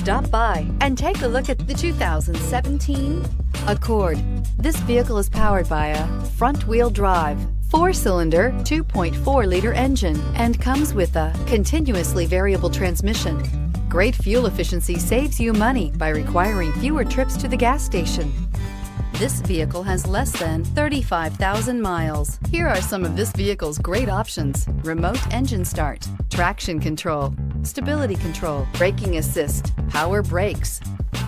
Stop by and take a look at the 2017 Accord. This vehicle is powered by a front-wheel drive, 4-cylinder, 2.4-liter engine and comes with a continuously variable transmission. Great fuel efficiency saves you money by requiring fewer trips to the gas station. This vehicle has less than 35,000 miles. Here are some of this vehicle's great options: remote engine start, traction control, stability control, braking assist, power brakes.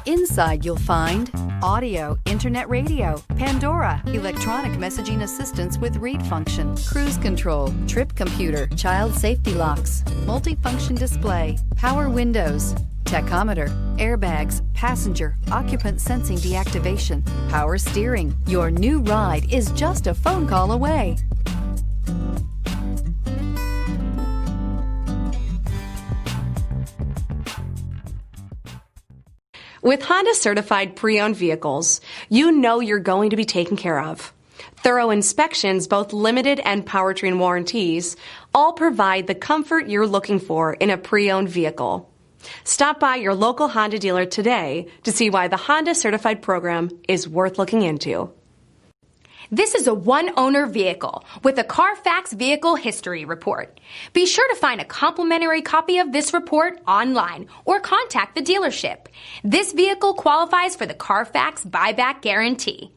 Inside you'll find audio, internet radio, Pandora, electronic messaging assistance with read function, cruise control, trip computer, child safety locks, multifunction display, power windows, tachometer, airbags, passenger, occupant sensing deactivation, power steering. Your new ride is just a phone call away. With Honda certified pre-owned vehicles, you know you're going to be taken care of. Thorough inspections, both limited and powertrain warranties, all provide the comfort you're looking for in a pre-owned vehicle. Stop by your local Honda dealer today to see why the Honda certified program is worth looking into. This is a one-owner vehicle with a Carfax Vehicle History Report. Be sure to find a complimentary copy of this report online or contact the dealership. This vehicle qualifies for the Carfax Buyback Guarantee.